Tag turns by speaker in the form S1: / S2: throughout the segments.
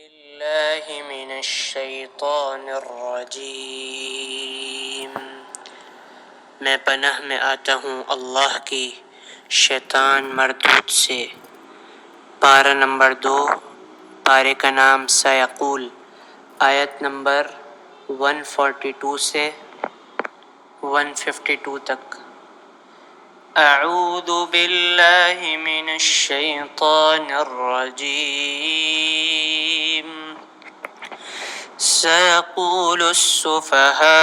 S1: بالله من الشیطان الرجیم، میں پناہ میں آتا ہوں اللہ کی شیطان مردود سے۔ پارہ نمبر 2، پارے کا نام سیقول، آیت نمبر 142 سے 152 تک۔ اعوذ باللہ من الشیطان الرجیم، سيقول السفهاء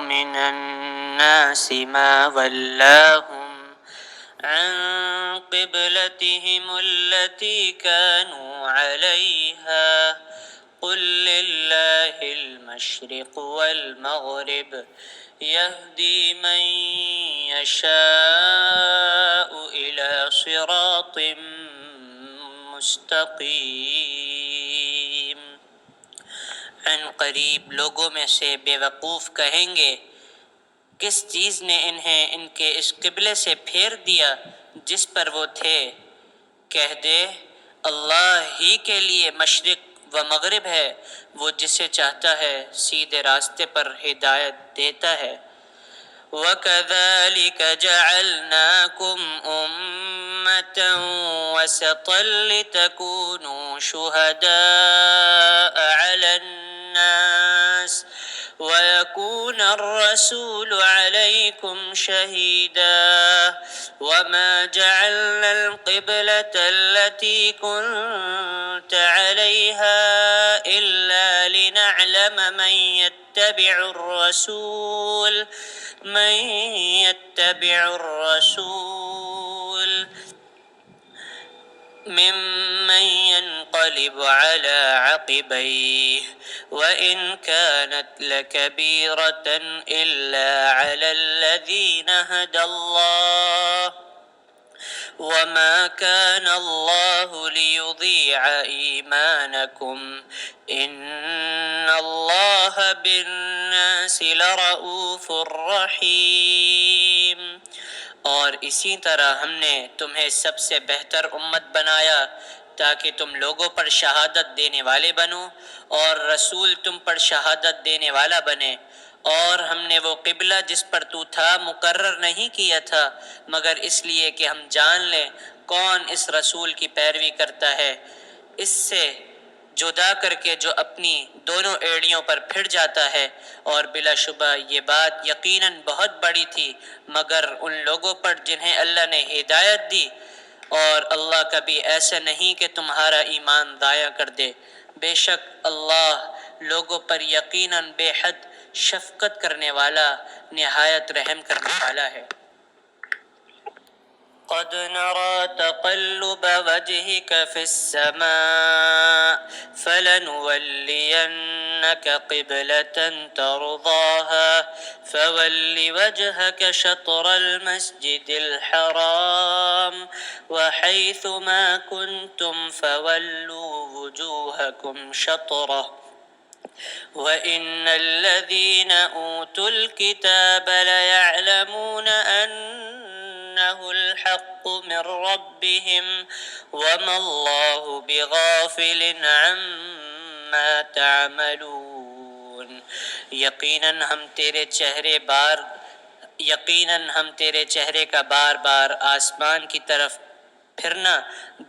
S1: من الناس ما ولاهم عن قبلتهم التي كانوا عليها قل لله المشرق والمغرب يهدي من يشاء إلى صراط مستقيم۔ عن قریب لوگوں میں سے بے وقوف کہیں گے، کس چیز نے انہیں ان کے اس قبلے سے پھیر دیا جس پر وہ تھے؟ کہہ دے، اللہ ہی کے لیے مشرق و مغرب ہے، وہ جسے چاہتا ہے سیدھے راستے پر ہدایت دیتا ہے۔ وَكَذَلِكَ جَعَلْنَاكُمْ أُمَّةً وَسَطًا لِتَكُونُوا شُهَدَاءَ عَلَى النَّاسِ وَيَكُونَ الرَّسُولُ عَلَيْكُمْ شَهِيدًا وَمَا جَعَلْنَا الْقِبْلَةَ الَّتِي كُنْتَ عَلَيْهَا إِلَّا لِنَعْلَمَ مَنْ يَتَّبِعُ الرَّسُولَ ممن ينقلب على عقبيه وإن كانت لكبيرة إلا على الذين هدى الله وما كان الله ليضيع إيمانكم إن الله بالناس لرؤوف رحيم۔ اور اسی طرح ہم نے تمہیں سب سے بہتر امت بنایا تاکہ تم لوگوں پر شہادت دینے والے بنو اور رسول تم پر شہادت دینے والا بنے۔ اور ہم نے وہ قبلہ جس پر تو تھا مقرر نہیں کیا تھا مگر اس لیے کہ ہم جان لیں کون اس رسول کی پیروی کرتا ہے، اس سے جدا کر کے جو اپنی دونوں ایڑیوں پر پھر جاتا ہے، اور بلا شبہ یہ بات یقیناً بہت بڑی تھی مگر ان لوگوں پر جنہیں اللہ نے ہدایت دی، اور اللہ کبھی ایسا نہیں کہ تمہارا ایمان ضائع کر دے۔ بے شک اللہ لوگوں پر یقیناً بے حد شفقت کرنے والا، نہایت رحم کرنے والا ہے۔ قد نرى تقلب وجهك في السماء فلنولينك قبلة ترضاها فول وجهك شطر المسجد الحرام وحيث ما كنتم فولوا وجوهكم شطره وإن الذين أوتوا الكتاب ليعلمون أنه الحق من ربهم وما الله بغافل عما تعملون۔ یقیناً ہم تیرے چہرے کا بار بار آسمان کی طرف پھرنا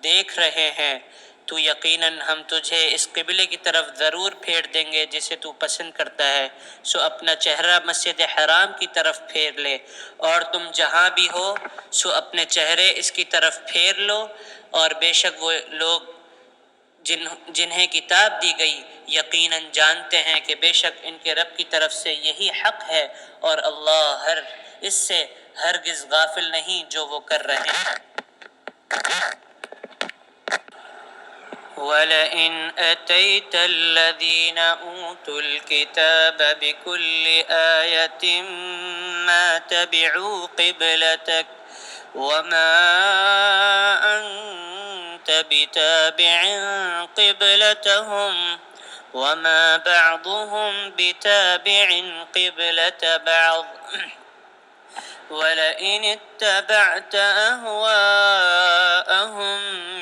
S1: دیکھ رہے ہیں، تو یقیناً ہم تجھے اس قبلے کی طرف ضرور پھیر دیں گے جسے تو پسند کرتا ہے، سو اپنا چہرہ مسجد حرام کی طرف پھیر لے، اور تم جہاں بھی ہو سو اپنے چہرے اس کی طرف پھیر لو، اور بے شک وہ لوگ جنہیں کتاب دی گئی یقیناً جانتے ہیں کہ بے شک ان کے رب کی طرف سے یہی حق ہے، اور اللہ اس سے ہرگز غافل نہیں جو وہ کر رہے ہیں۔ وَلَئِنْ أَتَيْتَ الَّذِينَ أُوتُوا الْكِتَابَ بِكُلِّ آيَةٍ مَا تَبِعُوا قِبْلَتَكَ وَمَا أَنْتَ بِتَابِعٍ قِبْلَتَهُمْ وَمَا بَعْضُهُمْ بِتَابِعٍ قِبْلَةَ بَعْضٍ وَلَئِنِ اتَّبَعْتَ أَهْوَاءَهُمْ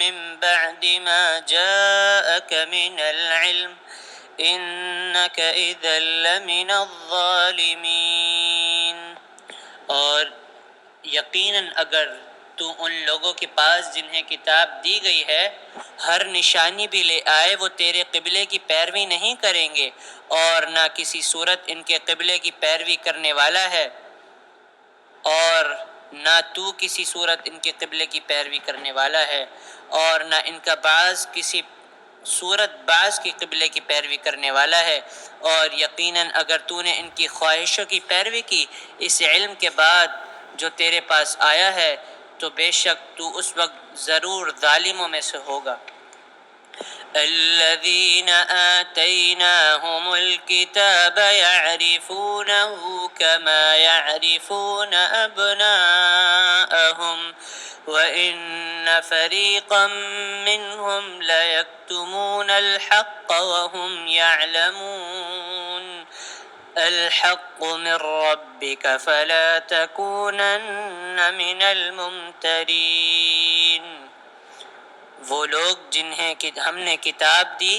S1: مِنْ بَعْدِ بعد ما جاءك من العلم إنك إذا لمن الظالمين۔ اور یقیناً اگر تو ان لوگوں کے پاس جنہیں کتاب دی گئی ہے ہر نشانی بھی لے آئے، وہ تیرے قبلے کی پیروی نہیں کریں گے، اور نہ کسی صورت ان کے قبلے کی پیروی کرنے والا ہے، اور نہ تو کسی صورت ان کے قبلے کی پیروی کرنے والا ہے، اور نہ ان کا بعض کسی صورت بعض کی قبلے کی پیروی کرنے والا ہے۔ اور یقیناً اگر تو نے ان کی خواہشوں کی پیروی کی اس علم کے بعد جو تیرے پاس آیا ہے، تو بے شک تو اس وقت ضرور ظالموں میں سے ہوگا۔ الذين آتيناهم الكتاب يعرفونه كما يعرفون أبناءهم وإن فريقا منهم ليكتمون الحق وهم يعلمون الحق من ربك فلا تكونن من الممترين۔ وہ لوگ جنہیں ہم نے کتاب دی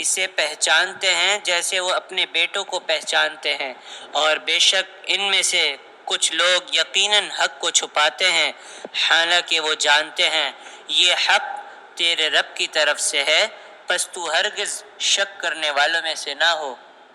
S1: اسے پہچانتے ہیں جیسے وہ اپنے بیٹوں کو پہچانتے ہیں، اور بے شک ان میں سے کچھ لوگ یقیناً حق کو چھپاتے ہیں، حالانکہ وہ جانتے ہیں یہ حق تیرے رب کی طرف سے ہے، پس تو ہرگز شک کرنے والوں میں سے نہ ہو۔